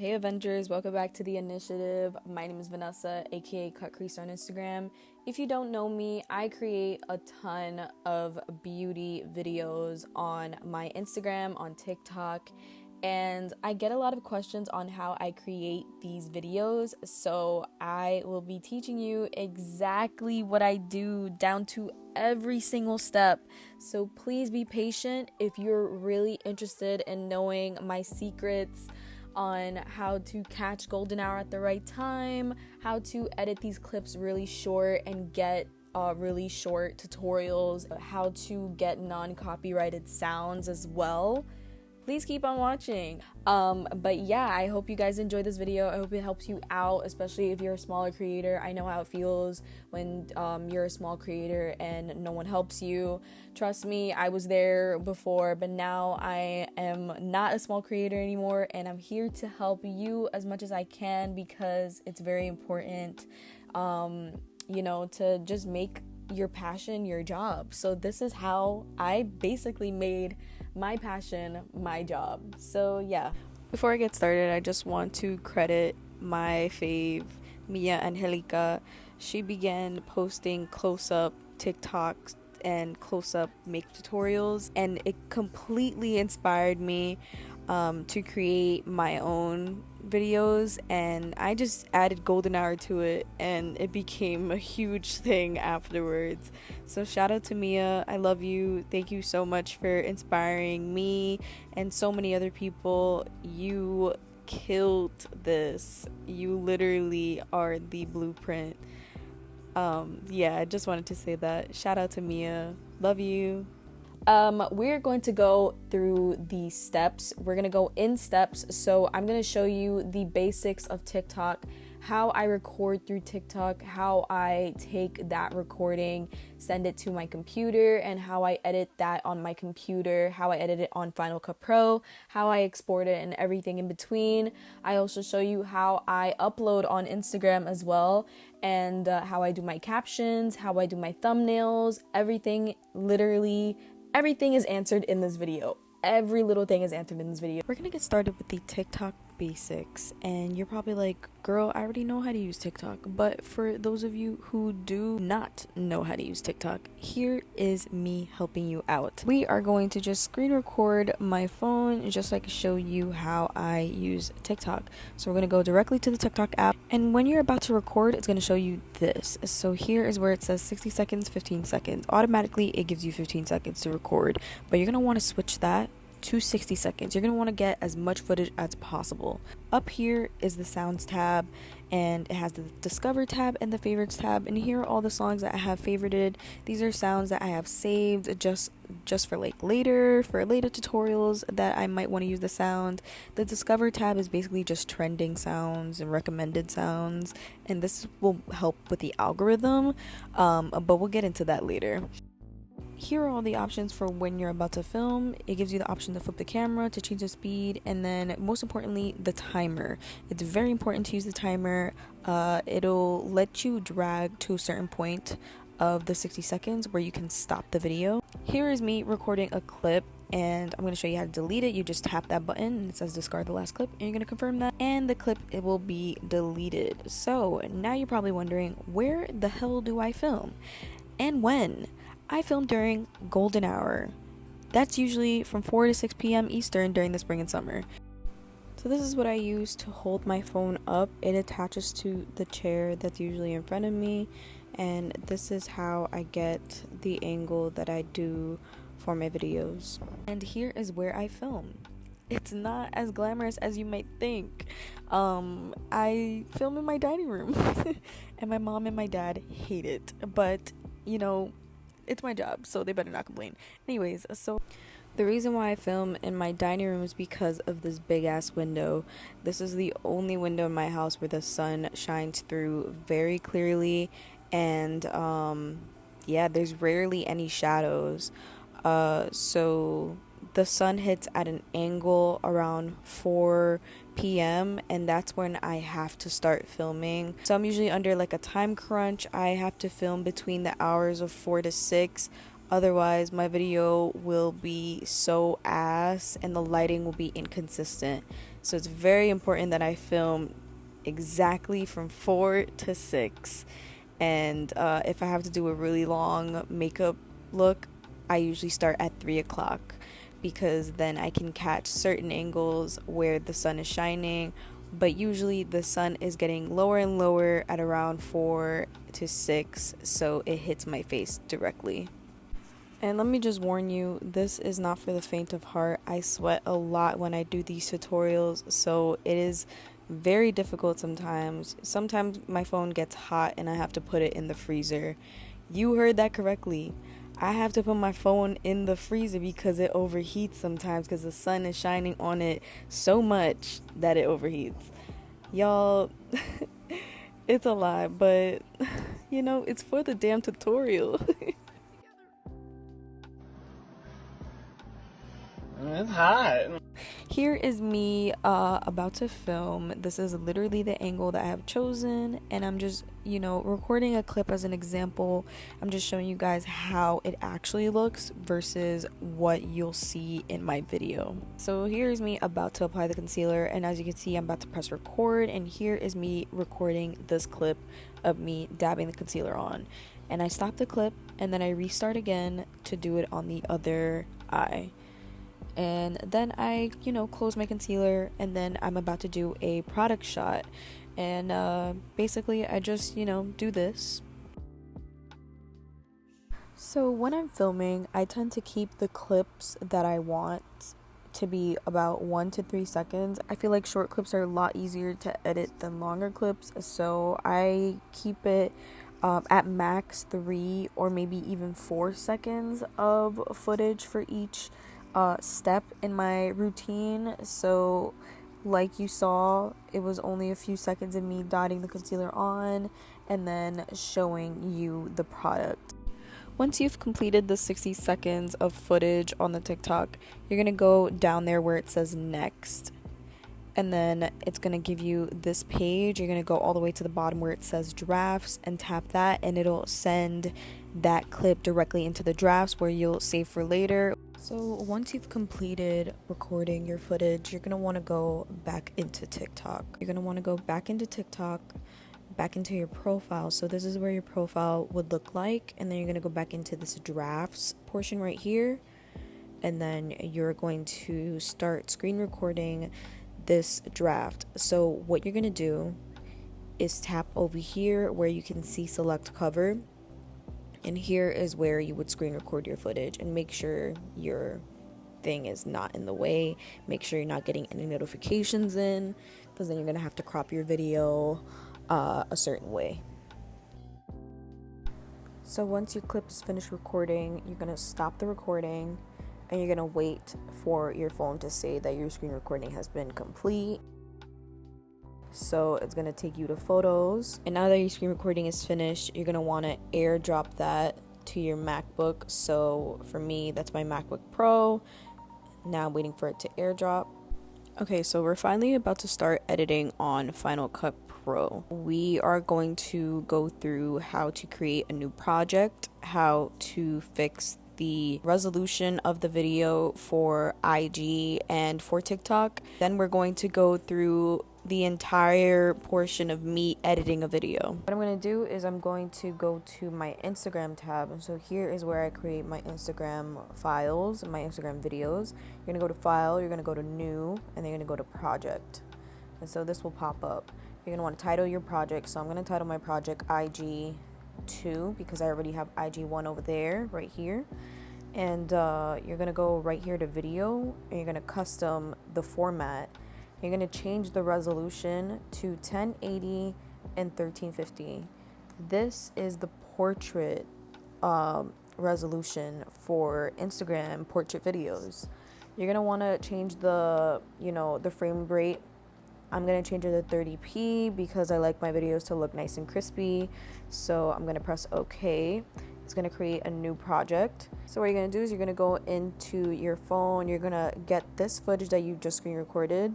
Hey Avengers, welcome back to the initiative. My name is Vanessa, aka cutcreaser on Instagram. If you don't know me, I create a ton of beauty videos on my Instagram, on TikTok, and I get a lot of questions on how I create these videos. So I will be teaching you exactly what I do down to every single step. So please be patient if you're really interested in knowing my secrets on how to catch golden hour at the right time, how to edit these clips really short and get really short tutorials, how to get non-copyrighted sounds as well. Please keep on watching. But yeah, I hope you guys enjoyed this video. I hope it helps you out, especially if you're a smaller creator. I know how it feels when you're a small creator and no one helps you. Trust me, I was there before, but now I am not a small creator anymore, and I'm here to help you as much as I can because it's very important, to just make your passion your job. So this is how I basically made my passion my job. So yeah, before I get started, I just want to credit my fave, Mia Angelica. She began posting close-up TikToks and close-up make tutorials, and it completely inspired me to create my own videos, and I just added golden hour to it and it became a huge thing afterwards. So shout out to Mia, I love you. Thank you so much for inspiring me and so many other people. You killed this. You literally are the blueprint. I just wanted to say that. Shout out to Mia. Love you. We're going to go through the steps. We're going to go in steps. So I'm going to show you the basics of TikTok, how I record through TikTok, how I take that recording, send it to my computer, and how I edit that on my computer, how I edit it on Final Cut Pro, how I export it, and everything in between. I also show you how I upload on Instagram as well, and how I do my captions, how I do my thumbnails, everything, literally everything is answered in this video. Every little thing is answered in this video. We're gonna get started with the TikTok basics, and you're probably like, girl, I already know how to use TikTok. But for those of you who do not know how to use TikTok, here is me helping you out. We are going to just screen record my phone just so I can show you how I use TikTok. So we're gonna go directly to the TikTok app, and when you're about to record, it's gonna show you this. So here is where it says 60 seconds, 15 seconds. Automatically it gives you 15 seconds to record, but you're gonna want to switch that to 60 seconds. You're going to want to get as much footage as possible. Up here is the sounds tab, and it has the discover tab and the favorites tab, and here are all the songs that I have favorited. These are sounds that I have saved just for later tutorials that I might want to use the sound. The discover tab is basically just trending sounds and recommended sounds, and this will help with the algorithm, but we'll get into that later. Here are all the options for when you're about to film. It gives you the option to flip the camera, to change the speed, and then most importantly, the timer. It's very important to use the timer. It'll let you drag to a certain point of the 60 seconds where you can stop the video. Here is me recording a clip, and I'm going to show you how to delete it. You just tap that button and it says discard the last clip, and you're going to confirm that, and the clip, it will be deleted. So now you're probably wondering, where the hell do I film and when? I film during golden hour. That's usually from 4 to 6 p.m. Eastern during the spring and summer. So this is what I use to hold my phone up. It attaches to the chair that's usually in front of me, and this is how I get the angle that I do for my videos. And here is where I film. It's not as glamorous as you might think. I film in my dining room and my mom and my dad hate it, but it's my job, so they better not complain. Anyways, so the reason why I film in my dining room is because of this big ass window. This is the only window in my house where the sun shines through very clearly, and there's rarely any shadows. So the sun hits at an angle around 4 p.m. and that's when I have to start filming. So I'm usually under like a time crunch. I have to film between the hours of 4 to 6. Otherwise, my video will be so ass and the lighting will be inconsistent. So it's very important that I film exactly from 4 to 6. And if I have to do a really long makeup look, I usually start at 3 o'clock, because then I can catch certain angles where the sun is shining, but usually the sun is getting lower and lower at around 4 to 6, so it hits my face directly. And let me just warn you, this is not for the faint of heart. I sweat a lot when I do these tutorials, so it is very difficult sometimes. Sometimes my phone gets hot and I have to put it in the freezer. You heard that correctly. I have to put my phone in the freezer because it overheats sometimes, because the sun is shining on it so much that it overheats. Y'all, it's a lot, but you know, it's for the damn tutorial. It's hot. Here is me about to film. This is literally the angle that I have chosen, and I'm just, recording a clip as an example. I'm just showing you guys how it actually looks versus what you'll see in my video. So here's me about to apply the concealer, and as you can see, I'm about to press record, and here is me recording this clip of me dabbing the concealer on. And I stop the clip, and then I restart again to do it on the other eye. And then I close my concealer, and then I'm about to do a product shot, and basically I just do this. So when I'm filming, I tend to keep the clips that I want to be about 1 to 3 seconds. I feel like short clips are a lot easier to edit than longer clips, so I keep it at max 3 or maybe even 4 seconds of footage for each step in my routine. So like you saw, it was only a few seconds of me dotting the concealer on and then showing you the product. Once you've completed the 60 seconds of footage on the TikTok, you're gonna go down there where it says next, and then it's gonna give you this page. You're gonna go all the way to the bottom where it says drafts and tap that, and it'll send that clip directly into the drafts where you'll save for later. So once you've completed recording your footage, you're gonna want to go back into TikTok. You're gonna want to go back into TikTok, back into your profile. So this is where your profile would look like, and then you're gonna go back into this drafts portion right here, and then you're going to start screen recording this draft. So what you're gonna do is tap over here where you can see select cover, and here is where you would screen record your footage, and make sure your thing is not in the way. Make sure you're not getting any notifications in, because then you're gonna have to crop your video a certain way. So once your clip is finished recording, you're gonna stop the recording, and you're gonna wait for your phone to say that your screen recording has been complete. So it's gonna take you to photos, and now that your screen recording is finished, you're gonna want to airdrop that to your MacBook. So for me, that's my MacBook Pro. Now I'm waiting for it to airdrop. Okay, so we're finally about to start editing on Final Cut Pro. We are going to go through how to create a new project, how to fix the resolution of the video for IG and for TikTok. Then we're going to go through the entire portion of me editing a video. What I'm going to do is I'm going to go to my Instagram tab, and so here is where I create my Instagram files and my Instagram videos. You're going to go to file, you're going to go to new, and then you're going to go to project, and so this will pop up. You're going to want to title your project. So I'm going to title my project IG2 because I already have IG1 over there right here. And you're going to go right here to video, and you're going to custom the format. You're going to change the resolution to 1080 and 1350. This is the portrait resolution for Instagram portrait videos. You're going to want to change the, the frame rate. I'm going to change it to 30p because I like my videos to look nice and crispy. So I'm going to press OK. It's going to create a new project. So what you're going to do is you're going to go into your phone. You're going to get this footage that you just screen recorded,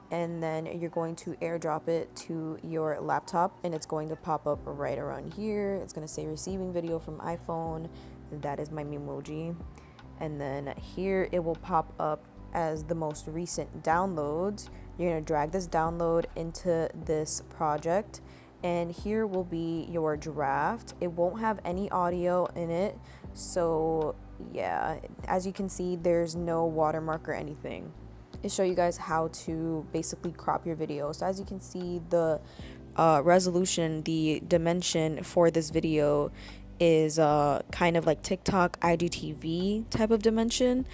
and then you're going to airdrop it to your laptop, and it's going to pop up right around here. It's going to say receiving video from iPhone. That is my memoji. And then here it will pop up as the most recent downloads. You're going to drag this download into this project, and here will be your draft. It won't have any audio in it, so yeah, as you can see, there's no watermark or anything. It show you guys how to basically crop your video. So as you can see, the resolution, the dimension for this video is kind of like TikTok, IGTV type of dimension.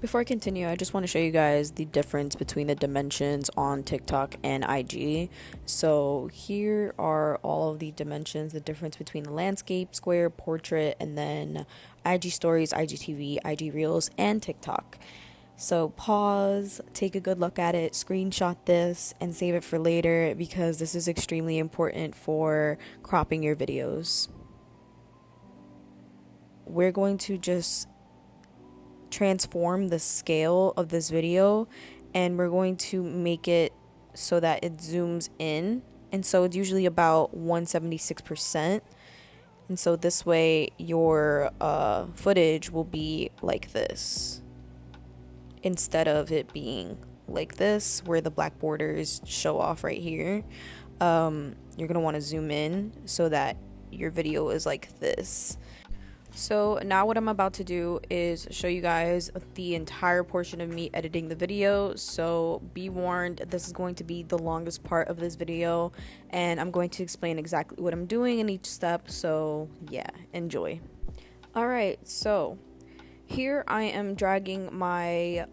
Before I continue, I just want to show you guys the difference between the dimensions on TikTok and IG. So here are all of the dimensions, the difference between the landscape, square, portrait, and then IG stories, IGTV, IG reels, and TikTok. So pause, take a good look at it, screenshot this, and save it for later because this is extremely important for cropping your videos. We're going to just transform the scale of this video, and we're going to make it so that it zooms in, and so it's usually about 176%, and so this way your footage will be like this instead of it being like this where the black borders show off right here. You're gonna want to zoom in so that your video is like this. So now what I'm about to do is show you guys the entire portion of me editing the video. So be warned, this is going to be the longest part of this video, and I'm going to explain exactly what I'm doing in each step. So yeah, enjoy. Alright, so here I am dragging my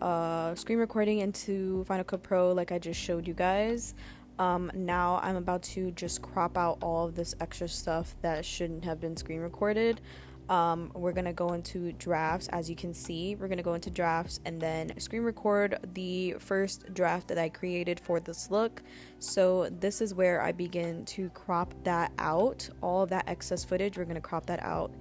screen recording into Final Cut Pro like I just showed you guys. Now I'm about to just crop out all of this extra stuff that shouldn't have been screen recorded. We're gonna go into drafts. As you can see, we're gonna go into drafts and then screen record the first draft that I created for this look. So this is where I begin to crop that out. All of that excess footage, we're gonna crop that out.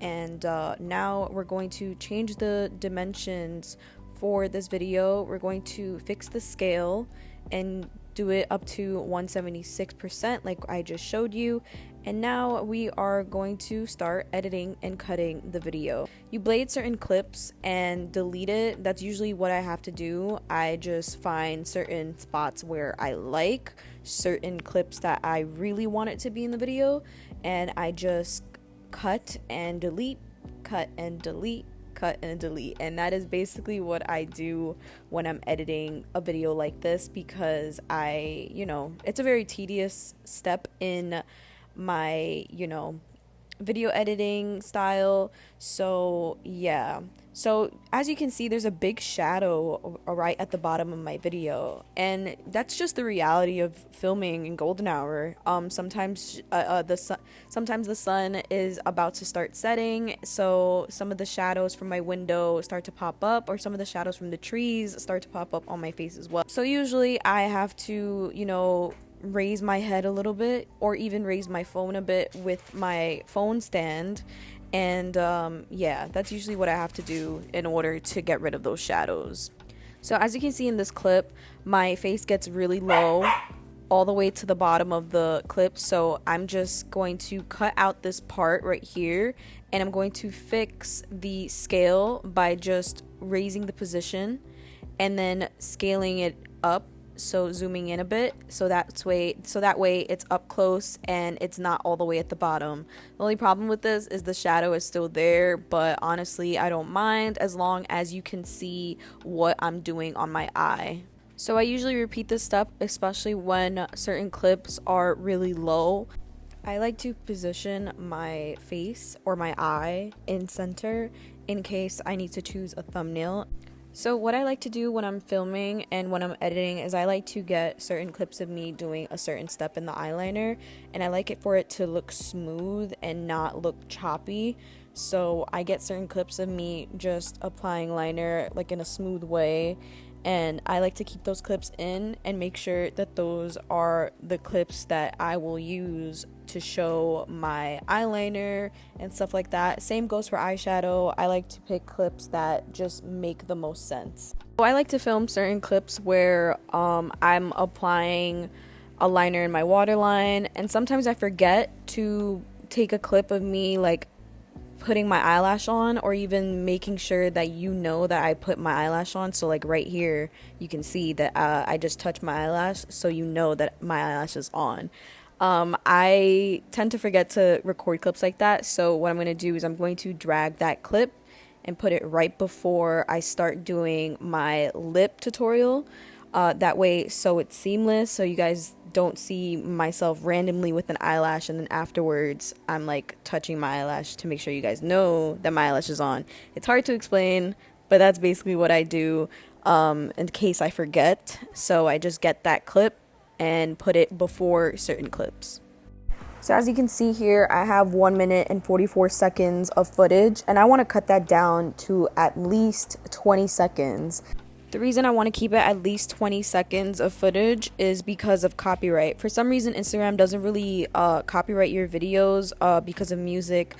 And now we're going to change the dimensions for this video. We're going to fix the scale and do it up to 176% like I just showed you. And now we are going to start editing and cutting the video. You blade certain clips and delete it. That's usually what I have to do. I just find certain spots where I like certain clips that I really want it to be in the video, and I just cut and delete, cut and delete, cut and delete. And that is basically what I do when I'm editing a video like this, because it's a very tedious step in my video editing style. So yeah, so as you can see, there's a big shadow right at the bottom of my video, and that's just the reality of filming in golden hour. Sometimes the sun is about to start setting, so some of the shadows from my window start to pop up, or some of the shadows from the trees start to pop up on my face as well. So usually I have to raise my head a little bit, or even raise my phone a bit with my phone stand, and yeah, that's usually what I have to do in order to get rid of those shadows. So as you can see in this clip, my face gets really low all the way to the bottom of the clip, so I'm just going to cut out this part right here, and I'm going to fix the scale by just raising the position and then scaling it up, so zooming in a bit, so that way it's up close and it's not all the way at the bottom. The only problem with this is the shadow is still there, but honestly I don't mind as long as you can see what I'm doing on my eye. So I usually repeat this step, especially when certain clips are really low. I like to position my face or my eye in center in case I need to choose a thumbnail. So what I like to do when I'm filming and when I'm editing is I like to get certain clips of me doing a certain step in the eyeliner, and I like it for it to look smooth and not look choppy. So I get certain clips of me just applying liner like in a smooth way, and I like to keep those clips in and make sure that those are the clips that I will use to show my eyeliner and stuff like that. Same goes for eyeshadow. I like to pick clips that just make the most sense. So I like to film certain clips where I'm applying a liner in my waterline, and sometimes I forget to take a clip of me like putting my eyelash on, or even making sure that you know that I put my eyelash on. So like right here you can see that I just touched my eyelash, so you know that my eyelash is on. I tend to forget to record clips like that, so what I'm going to do is I'm going to drag that clip and put it right before I start doing my lip tutorial. That way, so it's seamless, so you guys don't see myself randomly with an eyelash and then afterwards I'm like touching my eyelash to make sure you guys know that my eyelash is on. It's hard to explain, but that's basically what I do in case I forget. So I just get that clip and put it before certain clips. So as you can see here, I have 1 minute and 44 seconds of footage, and I want to cut that down to at least 20 seconds. The reason I want to keep it at least 20 seconds of footage is because of copyright. For some reason, Instagram doesn't really copyright your videos because of music.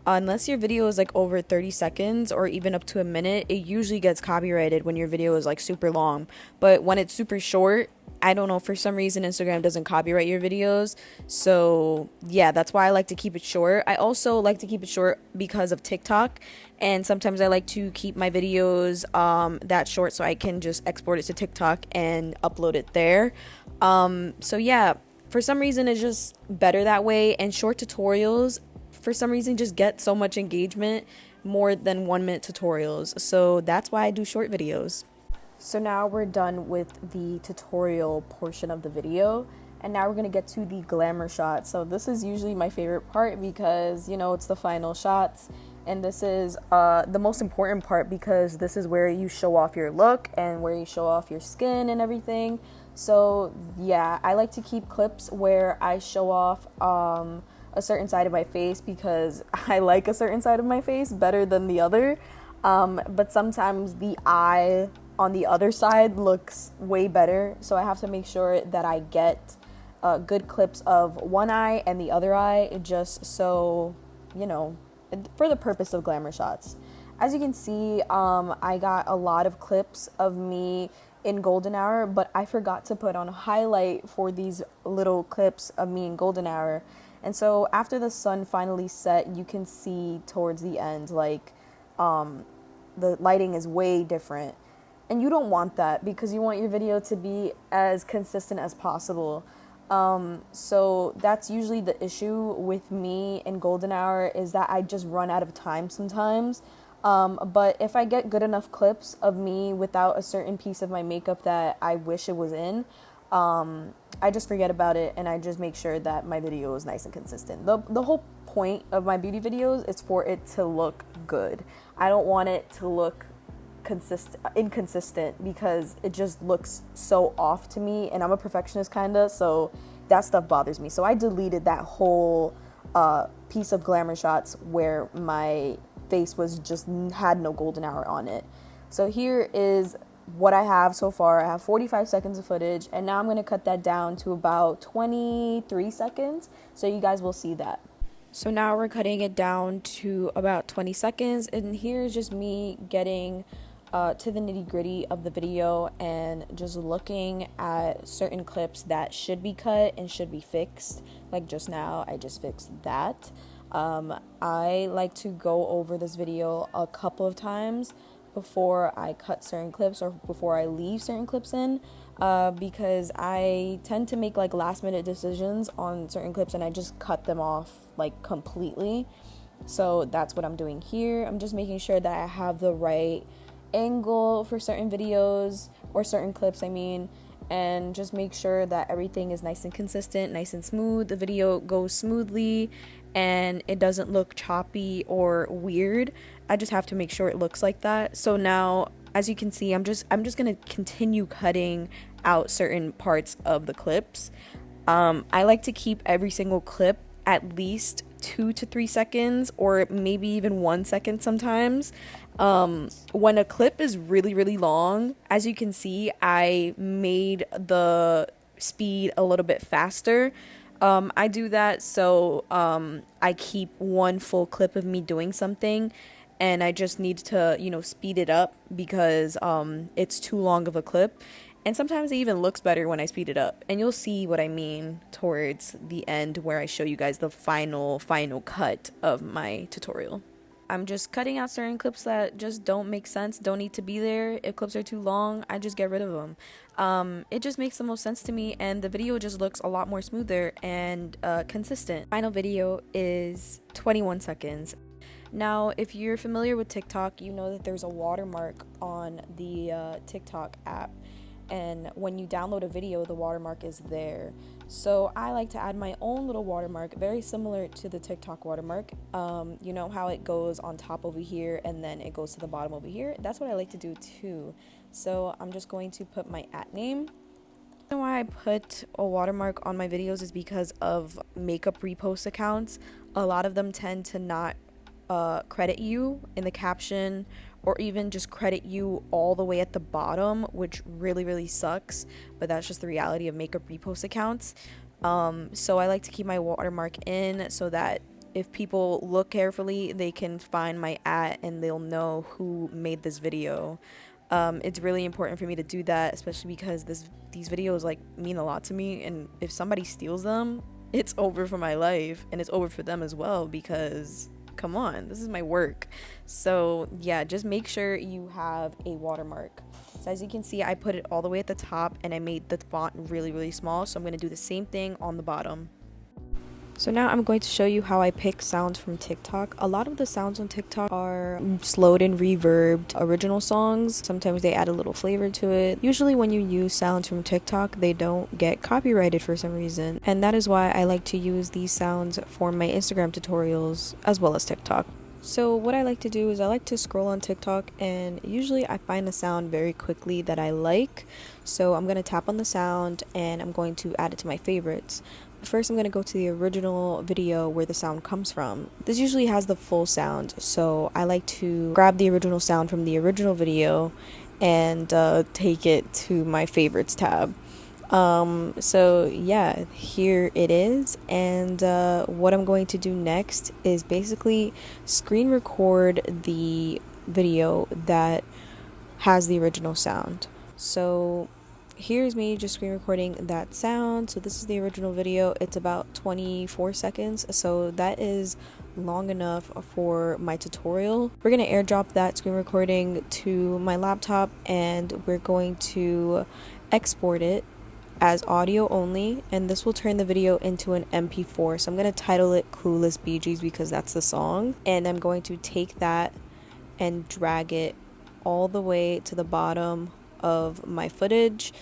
Unless your video is like over 30 seconds or even up to a minute, it usually gets copyrighted when your video is like super long. But when it's super short, I don't know, for some reason Instagram doesn't copyright your videos. So yeah, that's why I like to keep it short. I also like to keep it short because of TikTok, and sometimes I like to keep my videos that short so I can just export it to TikTok and upload it there. So yeah, for some reason it's just better that way, and short tutorials for some reason just get so much engagement more than 1 minute tutorials. So that's why I do short videos. So now we're done with the tutorial portion of the video, and now we're going to get to the glamour shot. So this is usually my favorite part because, you know, it's the final shots, and this is the most important part because this is where you show off your look and where you show off your skin and everything. So yeah, I like to keep clips where I show off a certain side of my face because I like a certain side of my face better than the other. But sometimes the eye on the other side looks way better, so I have to make sure that I get good clips of one eye and the other eye, just so, you know, for the purpose of glamour shots. As you can see, I got a lot of clips of me in golden hour, but I forgot to put on a highlight for these little clips of me in golden hour. And so after the sun finally set, you can see towards the end, like, the lighting is way different. And you don't want that because you want your video to be as consistent as possible. So that's usually the issue with me in golden hour, is that I just run out of time sometimes. But if I get good enough clips of me without a certain piece of my makeup that I wish it was in, I just forget about it and I just make sure that my video is nice and consistent. The whole point of my beauty videos is for it to look good. I don't want it to look inconsistent because it just looks so off to me, and I'm a perfectionist kinda, so that stuff bothers me. So I deleted that whole piece of glamour shots where my face was just had no golden hour on it. So here is what I have so far. I have 45 seconds of footage, and now I'm going to cut that down to about 23 seconds so you guys will see that. So now we're cutting it down to about 20 seconds, and here's just me getting to the nitty-gritty of the video and just looking at certain clips that should be cut and should be fixed. Like just now, I just fixed that. I like to go over this video a couple of times before I cut certain clips or before I leave certain clips in, because I tend to make like last minute decisions on certain clips and I just cut them off like completely. So that's what I'm doing here. I'm just making sure that I have the right angle for certain videos or certain clips, I mean, and just make sure that everything is nice and consistent, nice and smooth. The video goes smoothly and it doesn't look choppy or weird. I just have to make sure it looks like that. So now, as you can see, I'm just gonna continue cutting out certain parts of the clips. I like to keep every single clip at least 2 to 3 seconds, or maybe even 1 second sometimes. When a clip is really, really long, as you can see, I made the speed a little bit faster. I do that so I keep one full clip of me doing something, and I just need to, you know, speed it up because it's too long of a clip. And sometimes it even looks better when I speed it up. And you'll see what I mean towards the end where I show you guys the final cut of my tutorial. I'm just cutting out certain clips that just don't make sense, don't need to be there. If clips are too long, I just get rid of them. It just makes the most sense to me, and the video just looks a lot more smoother and consistent. Final video is 21 seconds. Now, if you're familiar with TikTok, you know that there's a watermark on the TikTok app, and when you download a video, the watermark is there. So I like to add my own little watermark, very similar to the TikTok watermark. You know how it goes on top over here and then it goes to the bottom over here? That's what I like to do too. So I'm just going to put my @name. The reason why I put a watermark on my videos is because of makeup repost accounts. A lot of them tend to not credit you in the caption, or even just credit you all the way at the bottom, which really sucks, but that's just the reality of makeup repost accounts. So I like to keep my watermark in so that if people look carefully, they can find my and they'll know who made this video. It's really important for me to do that, especially because these videos like mean a lot to me, and if somebody steals them, it's over for my life, and it's over for them as well, because come on, this is my work. So yeah, just make sure you have a watermark. So as you can see, I put it all the way at the top and I made the font really small, so I'm going to do the same thing on the bottom. So now I'm going to show you how I pick sounds from TikTok. A lot of the sounds on TikTok are slowed and reverbed original songs. Sometimes they add a little flavor to it. Usually when you use sounds from TikTok, they don't get copyrighted for some reason. And that is why I like to use these sounds for my Instagram tutorials as well as TikTok. So what I like to do is I like to scroll on TikTok, and usually I find a sound very quickly that I like. So I'm going to tap on the sound and I'm going to add it to my favorites. First, I'm going to go to the original video where the sound comes from. This usually has the full sound, so I like to grab the original sound from the original video and take it to my favorites tab. So yeah, here it is, and what I'm going to do next is basically screen record the video that has the original sound. So here's me just screen recording that sound. So this is the original video. It's about 24 seconds, so that is long enough for my tutorial. We're going to airdrop that screen recording to my laptop, and we're going to export it as audio only, and this will turn the video into an MP4. So I'm going to title it Clueless Bee Gees because that's the song, and I'm going to take that and drag it all the way to the bottom of my footage.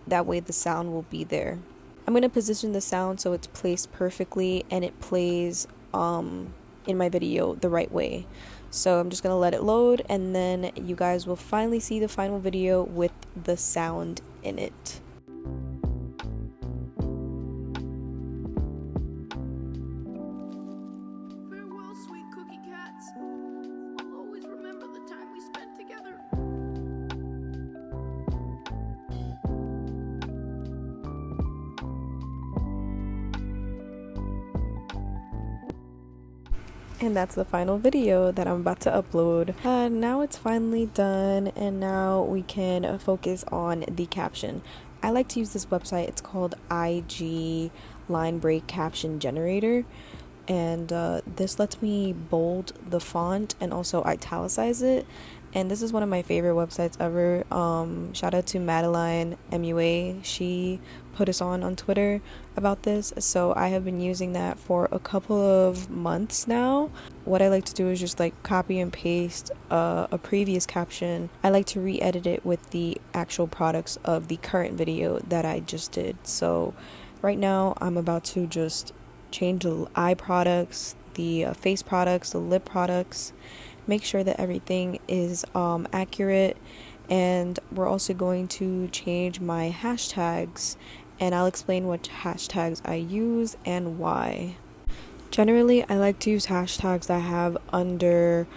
That way the sound will be there. I'm going to position the sound so it's placed perfectly and it plays in my video the right way. So I'm just going to let it load, and then you guys will finally see the final video with the sound in it. Farewell, sweet cookie cats. I'll always remember the time we spent together. And that's the final video that I'm about to upload. Now it's finally done, and now we can focus on the caption. I like to use this website. It's called IG Line Break Caption Generator, and this lets me bold the font and also italicize it. And this is one of my favorite websites ever. Shout out to Madeline MUA. She put us on Twitter about this, so I have been using that for a couple of months now. What I like to do is just like copy and paste a previous caption. I like to re-edit it with the actual products of the current video that I just did. So right now I'm about to just change the eye products, the face products, the lip products, make sure that everything is accurate, and we're also going to change my hashtags, and I'll explain what hashtags I use and why. Generally, I like to use hashtags that have under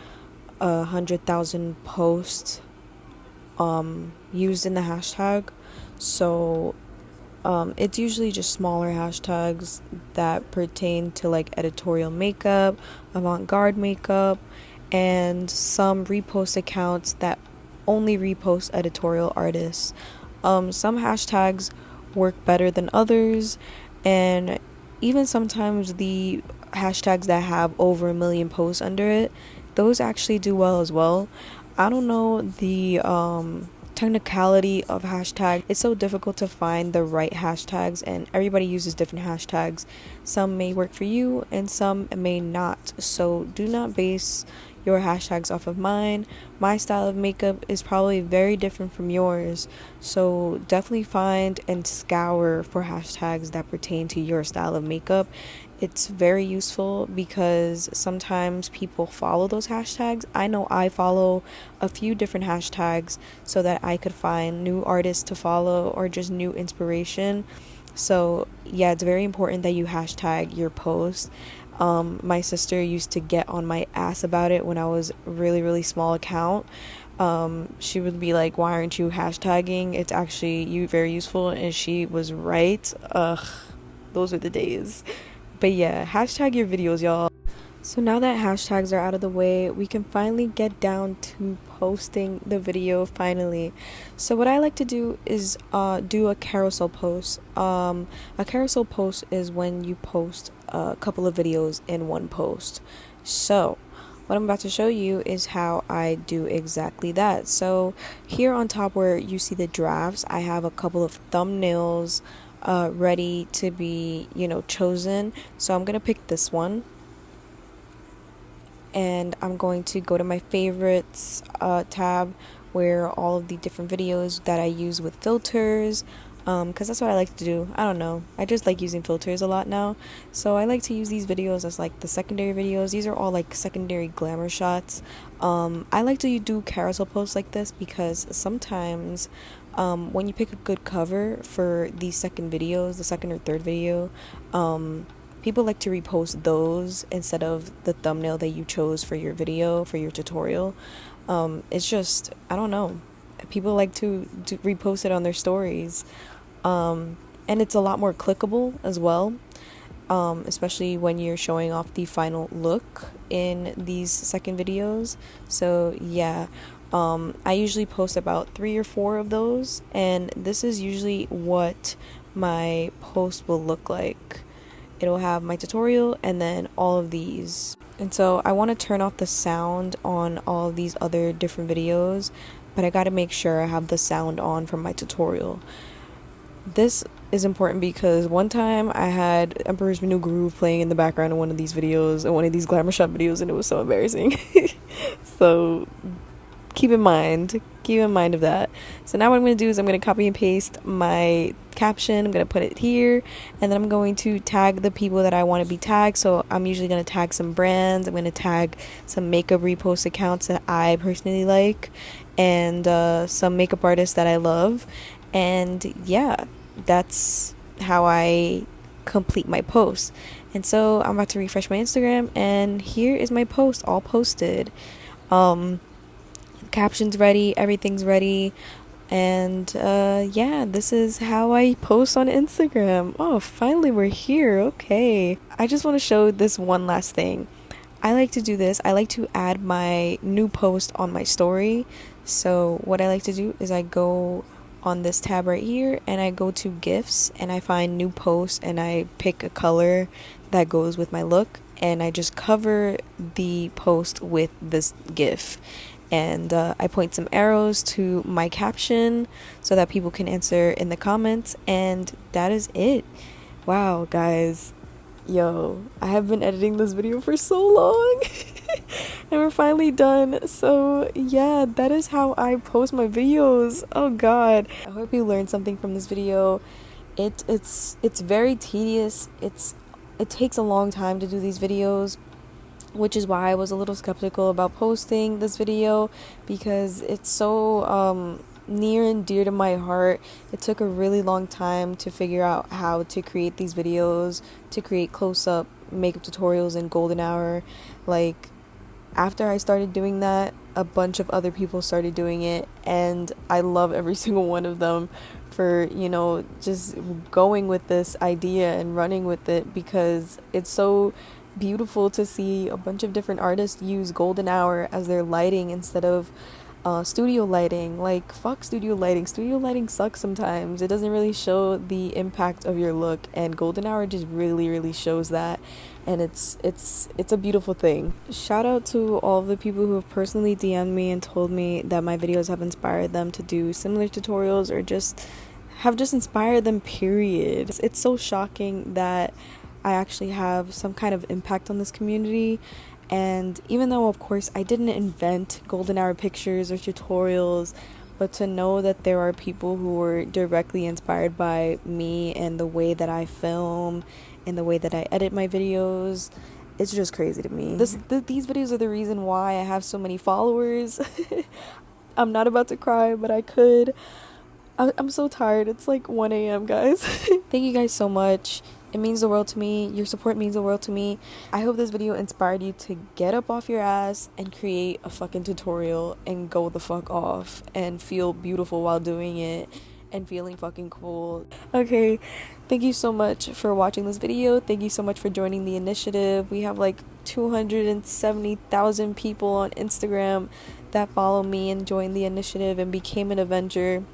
100,000 posts used in the hashtag. So it's usually just smaller hashtags that pertain to like editorial makeup, avant-garde makeup, and some repost accounts that only repost editorial artists. Some hashtags work better than others, and even sometimes the hashtags that have over 1 million posts under it, those actually do well as well. I don't know the technicality of hashtag. It's so difficult to find the right hashtags, and everybody uses different hashtags. Some may work for you and some may not, so do not base your hashtags off of mine. My style of makeup is probably very different from yours, so definitely find and scour for hashtags that pertain to your style of makeup. It's very useful because sometimes people follow those hashtags. I know I follow a few different hashtags so that I could find new artists to follow or just new inspiration. So yeah, it's very important that you hashtag your posts. My sister used to get on my ass about it when I was really small account. She would be like, why aren't you hashtagging? It's actually very useful, and she was right. Those were the days. But yeah, hashtag your videos, y'all. So now that hashtags are out of the way, we can finally get down to posting the video finally. So what I like to do is do a carousel post. A carousel post is when you post a couple of videos in one post. So what I'm about to show you is how I do exactly that. So here on top where you see the drafts, I have a couple of thumbnails ready to be, chosen. So I'm gonna pick this one, and I'm going to go to my favorites tab where all of the different videos that I use with filters, because that's what I like to do. I don't know, I just like using filters a lot now, so I like to use these videos as like the secondary videos. These are all like secondary glamour shots. I like to do carousel posts like this because sometimes when you pick a good cover for the second videos, the second or third video, people like to repost those instead of the thumbnail that you chose for your video, for your tutorial. It's just, I don't know, people like to repost it on their stories, and it's a lot more clickable as well, especially when you're showing off the final look in these second videos. So yeah, I usually post about 3 or 4 of those, and this is usually what my post will look like. It'll have my tutorial and then all of these. And so I want to turn off the sound on all of these other different videos, but I got to make sure I have the sound on for my tutorial. This is important because one time I had Emperor's New Groove playing in the background in one of these videos, in one of these glamour shop videos, and it was so embarrassing. So keep in mind of that. So now what I'm going to do is I'm going to copy and paste my caption. I'm going to put it here, and then I'm going to tag the people that I want to be tagged. So I'm usually going to tag some brands. I'm going to tag some makeup repost accounts that I personally like, and some makeup artists that I love. And yeah, that's how I complete my post. And so I'm about to refresh my Instagram, and here is my post all posted. Captions ready, everything's ready, and yeah, this is how I post on Instagram. Oh, finally we're here. Okay, I just want to show this one last thing. I like to do this. I like to add my new post on my story. So what I like to do is I go on this tab right here, and I go to GIFs, and I find new posts, and I pick a color that goes with my look, and I just cover the post with this GIF. And I point some arrows to my caption so that people can answer in the comments, and that is it. Wow, guys, yo, I have been editing this video for so long and we're finally done. So yeah, that is how I post my videos. Oh god, I hope you learned something from this video. It's very tedious. It takes a long time to do these videos, which is why I was a little skeptical about posting this video, because it's so near and dear to my heart. It took a really long time to figure out how to create these videos, to create close-up makeup tutorials in golden hour. Like, after I started doing that, a bunch of other people started doing it, and I love every single one of them for, just going with this idea and running with it, because it's so beautiful to see a bunch of different artists use golden hour as their lighting instead of studio lighting. Like, fuck studio lighting. Studio lighting sucks sometimes. It doesn't really show the impact of your look, and golden hour just really shows that, and it's a beautiful thing. Shout out to all of the people who have personally DM'd me and told me that my videos have inspired them to do similar tutorials, or just inspired them, period. It's so shocking that I actually have some kind of impact on this community. And even though, of course, I didn't invent golden hour pictures or tutorials, but to know that there are people who were directly inspired by me and the way that I film and the way that I edit my videos, it's just crazy to me. These videos are the reason why I have so many followers. I'm not about to cry, but I could. I'm so tired. It's like 1 a.m., guys. Thank you guys so much. It means the world to me. Your support means the world to me. I hope this video inspired you to get up off your ass and create a fucking tutorial and go the fuck off and feel beautiful while doing it and feeling fucking cool. Okay, thank you so much for watching this video. Thank you so much for joining the initiative. We have like 270,000 people on Instagram that follow me and joined the initiative and became an Avenger.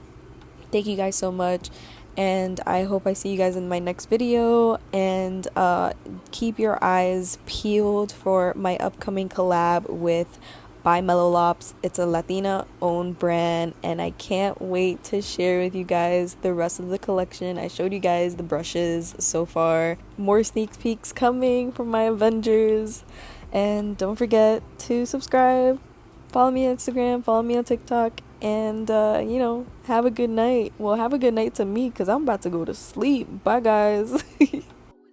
Thank you guys so much, and I hope I see you guys in my next video, and keep your eyes peeled for my upcoming collab with by Mellow Lops. It's a Latina owned brand, and I can't wait to share with you guys the rest of the collection. I showed you guys the brushes so far. More sneak peeks coming from my Avengers, and don't forget to subscribe, follow me on Instagram, follow me on TikTok, and have a good night. Well, have a good night to me, because I'm about to go to sleep. Bye, guys.